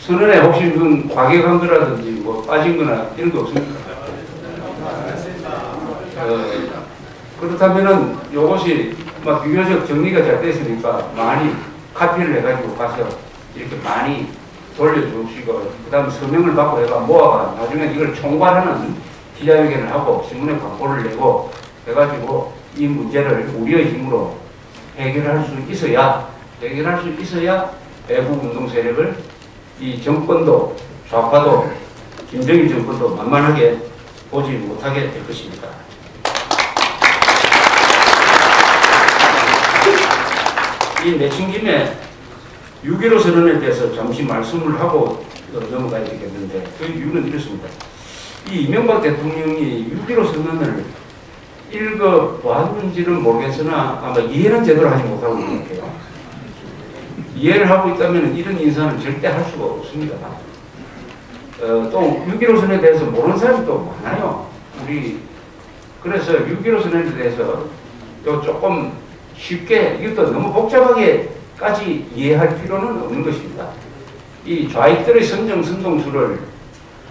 선언에 혹시 무슨 과격한 거라든지 뭐 빠진 거나 이런 거 없습니까? 그렇다면은 요것이 막 비교적 정리가 잘 됐으니까 많이 카피를 해가지고 가서 이렇게 많이 돌려주시고, 그 다음에 서명을 받고 해가 모아가 나중에 이걸 총괄하는 기자회견을 하고 신문에 광고를 내고 해가지고 이 문제를 우리의 힘으로 해결할 수 있어야 외국 운동 세력을 이 정권도 좌파도 김정일 정권도 만만하게 보지 못하게 될 것입니다. 이 내친 김에 6.15 선언에 대해서 잠시 말씀을 하고 넘어가야 되겠는데, 그 이유는 이렇습니다. 이 이명박 대통령이 6.15 선언을 읽어봤는지는 모르겠으나 아마 이해는 제대로 하지 못하고 있는 것 같아요. 이해를 하고 있다면 이런 인사는 절대 할 수가 없습니다. 또 6.15 선언에 대해서 모르는 사람이 또 많아요. 그래서 6.15 선언에 대해서 조금 쉽게, 이것도 너무 복잡하게까지 이해할 필요는 없는 것입니다. 이 좌익들의 선정선동술을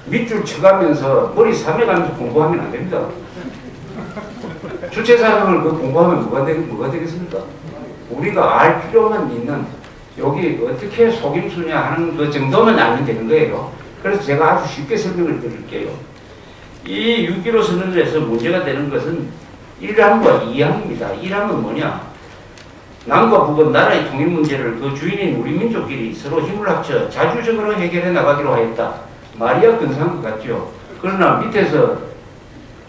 밑줄 쳐가면서 머리 삼해가면서 공부하면 안 됩니다. 주체사상을 공부하면 뭐가 되겠습니까? 우리가 알 필요만 있는, 여기 어떻게 속임수냐 하는 그 정도만 알면 되는 거예요. 그래서 제가 아주 쉽게 설명을 드릴게요. 이 6.15 선언에서 문제가 되는 것은 1항과 2항입니다. 1항은 뭐냐? 남과 북은 나라의 통일 문제를 그 주인인 우리 민족끼리 서로 힘을 합쳐 자주적으로 해결해 나가기로 하였다. 말이야 근사한 것 같죠? 그러나 밑에서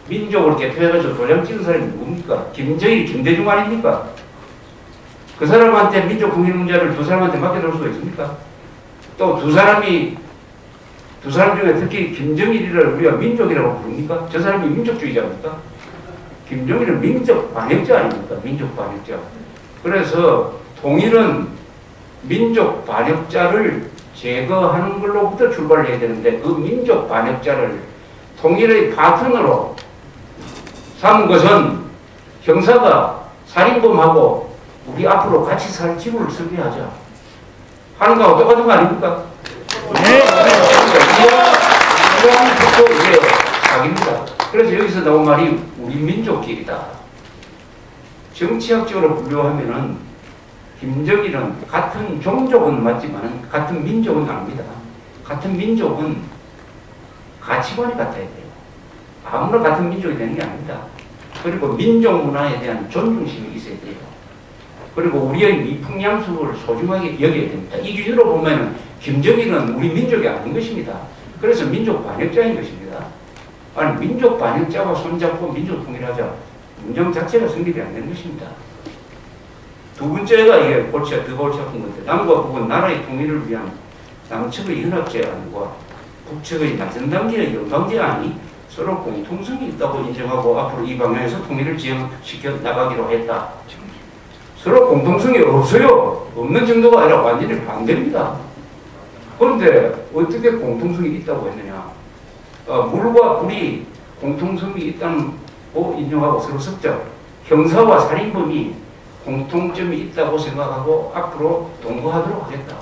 민족을 대표해가지고 도장 찍은 사람이 누굽니까? 김정일, 김대중 아닙니까? 그 사람한테 민족 통일 문제를 두 사람한테 맡겨놓을 수가 있습니까? 또 두 사람 중에 특히 김정일이를 우리가 민족이라고 부릅니까? 저 사람이 민족주의자입니까? 김정일은 민족 반역자 아닙니까? 민족 반역자. 그래서 통일은 민족 반역자를 제거하는 걸로부터 출발을 해야 되는데, 그 민족 반역자를 통일의 파트너로 삼은 것은 형사가 살인범하고 우리 앞으로 같이 살 지구를 설계하자 하는 거하고 똑같은 거 아닙니까? 네. 이러한 이게 사기입니다. 그래서 여기서 나온 말이 우리 민족끼리다. 정치학적으로 분류하면은 김정일은 같은 종족은 맞지만 같은 민족은 아닙니다. 같은 민족은 가치관이 같아야 돼요. 아무나 같은 민족이 되는 게 아닙니다. 그리고 민족 문화에 대한 존중심이 있어야 돼요. 그리고 우리의 미풍양속을 소중하게 여겨야 됩니다. 이 기준으로 보면 김정일은 우리 민족이 아닌 것입니다. 그래서 민족 반역자인 것입니다. 아니, 민족 반역자와 손잡고 민족 통일하자. 문장 자체가 성립이 안 되는 것입니다. 두 번째가 이게 더 골치 아픈 건데, 남과 북은 나라의 통일을 위한 남측의 연합제안과 북측의 낮은 단계의 연방제안이 서로 공통성이 있다고 인정하고 앞으로 이 방향에서 통일을 지향시켜 나가기로 했다. 서로 공통성이 없어요. 없는 정도가 아니라 완전히 반대입니다. 그런데 어떻게 공통성이 있다고 했느냐? 물과 불이 공통성이 있다고 인정하고 서로 섞자. 형사와 살인범이 공통점이 있다고 생각하고 앞으로 동거하도록 하겠다.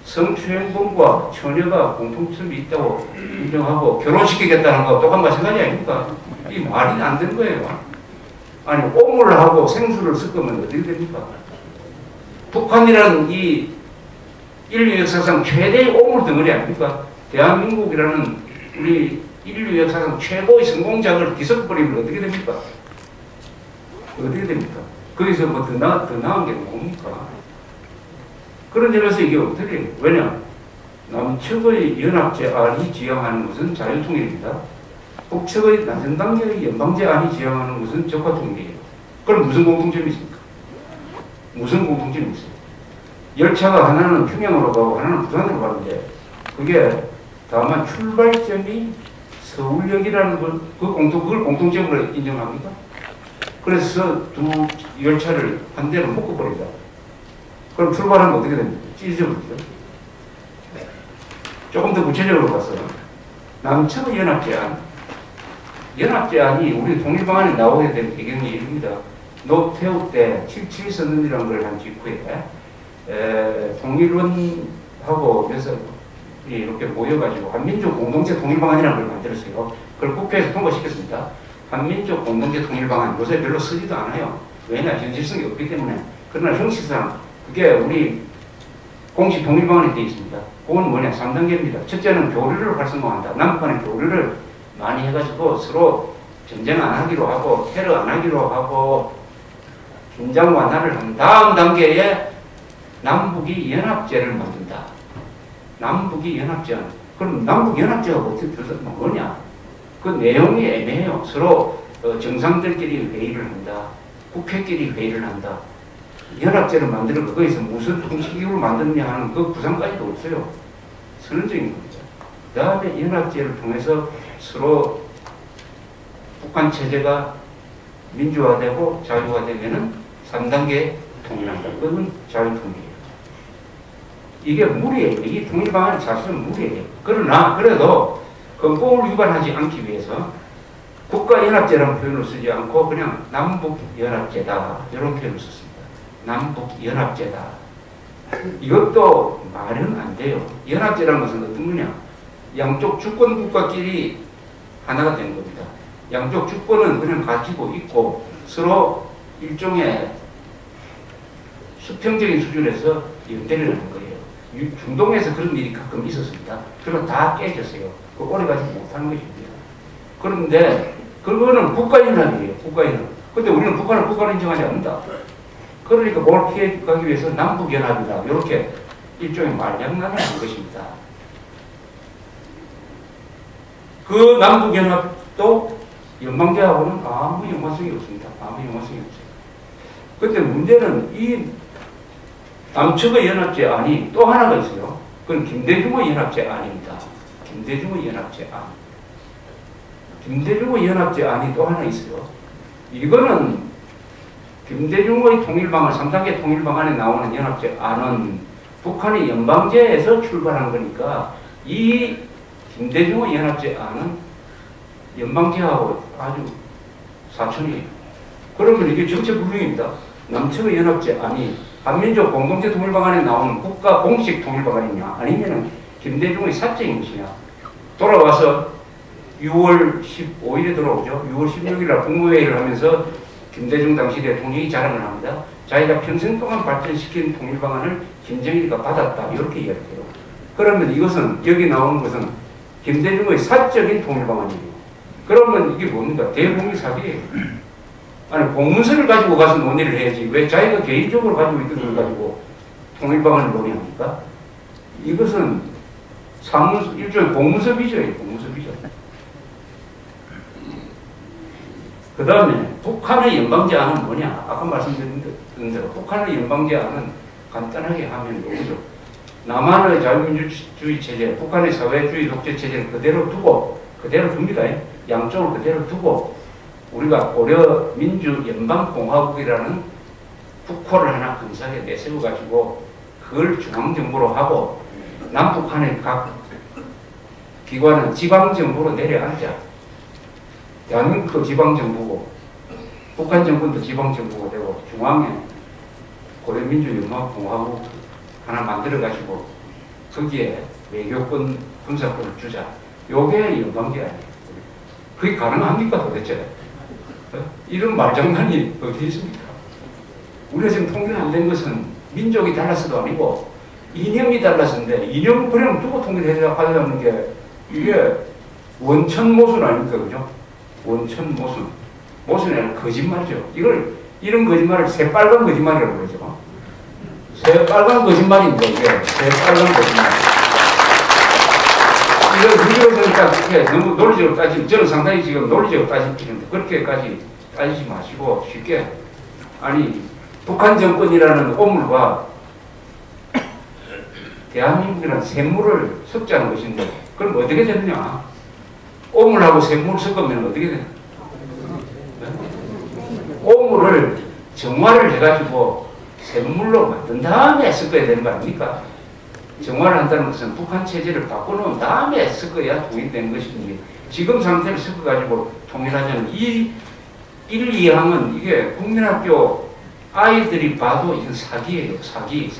성추행범과 처녀가 공통점이 있다고 인정하고 결혼시키겠다는 거 똑같은 마찬가지 아닙니까? 이 말이 안 되는 거예요. 아니, 오물하고 생수를 섞으면 어떻게 됩니까? 북한이라는 이 인류 역사상 최대의 오물 덩어리 아닙니까? 대한민국이라는 우리 인류 역사상 최고의 성공작을 뒤섞어버리면 어떻게 됩니까? 어떻게 됩니까? 거기서 뭐 더 나은 게 뭡니까? 그런 점에서 이게 어떻게, 왜냐? 남측의 연합제안이 지향하는 것은 자유통일입니다. 북측의 낮은 단계의 연방제안이 지향하는 것은 적화통일이에요. 그럼 무슨 공통점이 있습니까? 무슨 공통점이 있어요? 열차가 하나는 평양으로 가고 하나는 부산으로 가는데, 그게 다만 출발점이 서울역이라는 그걸 공통점으로 인정합니까? 그래서 두 열차를 한 대로 묶어버리자. 그럼 출발하면 어떻게 됩니까? 찢어버리죠. 조금 더 구체적으로 봤어요. 남측의 연합제안이 우리 통일방안에 나오게 된 배경이 이릅니다. 노태우 때 77선언이라는 걸 한 직후에 통일원 하고 그래서 이렇게 모여가지고 한민족 공동체 통일방안이라는 걸 만들었어요. 그걸 국회에서 통과시켰습니다. 한민족 공동체 통일방안 요새 별로 쓰지도 않아요. 왜냐 현실성이 없기 때문에. 그러나 형식상 그게 우리 공식 통일방안에 되어 있습니다. 그건 뭐냐 3단계입니다. 첫째는 교류를 활성화한다. 남북한의 교류를 많이 해가지고 서로 전쟁 안 하기로 하고 테러 안 하기로 하고 긴장 완화를 한 다음 단계에 남북이 연합제를 만든다. 남북이 연합제. 그럼 남북 연합제가 어떻게 뭐냐? 그 내용이 애매해요. 서로 정상들끼리 회의를 한다. 국회끼리 회의를 한다. 연합제를 만들어 그거에서 무슨 통치기구를 만드느냐 하는 그 구상까지도 없어요. 선언적인 겁니다. 그 다음에 연합제를 통해서 서로 북한 체제가 민주화되고 자유화되면은 3단계 통일한다. 그건 자유통일이에요. 이게 무리예요. 이 통일방안이 사실은 무리예요. 그러나 그래도 헌법을 위반하지 않기 위해서 국가연합제라는 표현을 쓰지 않고 그냥 남북연합제다 이런 표현을 썼습니다. 남북연합제다. 이것도 말은 안 돼요. 연합제라는 것은 어떤 거냐? 양쪽 주권 국가끼리 하나가 되는 겁니다. 양쪽 주권은 그냥 가지고 있고 서로 일종의 수평적인 수준에서 연대를 하는 거예요. 중동에서 그런 일이 가끔 있었습니다. 그리고 다 깨졌어요. 그 오래가지 못하는 것입니다. 그런데 그거는 국가연합이에요. 국가연합. 근데 우리는 북한을 국가로 인정하지 않는다. 그러니까 그걸 피해가기 위해서 남북연합이다. 이렇게 일종의 말장난을 한 것입니다. 그 남북연합도 연방제하고는 아무 연관성이 없습니다. 아무 연관성이 없어요. 근데 문제는 이 남측의 연합제 안이 또 하나가 있어요. 그건 김대중의 연합제 안입니다. 김대중의 연합제 안. 김대중의 연합제 안이 또 하나 있어요. 이거는 김대중의 통일방안, 3단계 통일방안에 나오는 연합제 안은 북한의 연방제에서 출발한 거니까 이 김대중의 연합제 안은 연방제하고 아주 사촌이에요. 그러면 이게 정체불명입니다. 남측의 연합제 안이 한민족 공동체 통일방안에 나오는 국가 공식 통일방안이냐 아니면 김대중의 사적인 것이냐. 돌아와서 6월 15일에 돌아오죠. 6월 16일날 국무회의를 하면서 김대중 당시 대통령이 자랑을 합니다. 자기가 평생 동안 발전시킨 통일방안을 김정일이가 받았다. 이렇게 이야기해요. 그러면 이것은 여기 나오는 것은 김대중의 사적인 통일방안이에요. 그러면 이게 뭡니까? 대국민 사기예요. 아니 공문서를 가지고 가서 논의를 해야지 왜 자기가 개인적으로 가지고 있던 걸 가지고 통일방안을 논의합니까? 이것은 일종의 공문서 비저예요. 공문서 비저. 그 다음에 북한의 연방제 안은 뭐냐? 아까 말씀드린 대로 북한의 연방제 안은 간단하게 하면 이거죠. 남한의 자유민주주의 체제, 북한의 사회주의 독재 체제를 그대로 두고 그대로 둡니다. 양쪽을 그대로 두고 우리가 고려 민주연방공화국이라는 국호를 하나 근사하게 내세워가지고 그걸 중앙정부로 하고 남북한의 각 기관은 지방정부로 내려앉자. 대한민국도 지방정부고 북한 정권도 지방정부가 되고 중앙에 고려민주연방공화국 하나 만들어가지고 거기에 외교권, 군사권을 주자. 요게 연방제 아니에요. 그게 가능합니까 도대체? 이런 말장난이 어디 있습니까? 우리가 지금 통일 안 된 것은 민족이 달라서도 아니고 이념이 달라서인데 이념을 그냥 두고 통일하려는 게 이게 원천모순 아닙니까? 그죠? 원천모순. 모순이 아니라 거짓말이죠. 이런 거짓말을 새빨간 거짓말이라고 그러죠. 새빨간 거짓말입니다. 이게 새빨간 거짓말. 이런 우리로서는 딱 너무 논리적으로 따지면 저는 상당히 지금 논리적으로 따지는데 그렇게까지 따지지 마시고 쉽게 아니 북한 정권이라는 오물과 대한민국이라는 샘물을 섞자는 것인데 그럼 어떻게 되느냐? 오물하고 샘물 섞으면 어떻게 되냐? 오물을 정화를 해가지고 샘물로 만든 다음에 섞어야 되는 거 아닙니까? 정화를 한다는 것은 북한 체제를 바꿔놓은 다음에 섞어야 통일되는 것이니 지금 상태를 섞어가지고 통일하자는 이 1, 2항은 이게 국민학교 아이들이 봐도 이건 사기예요. 사기.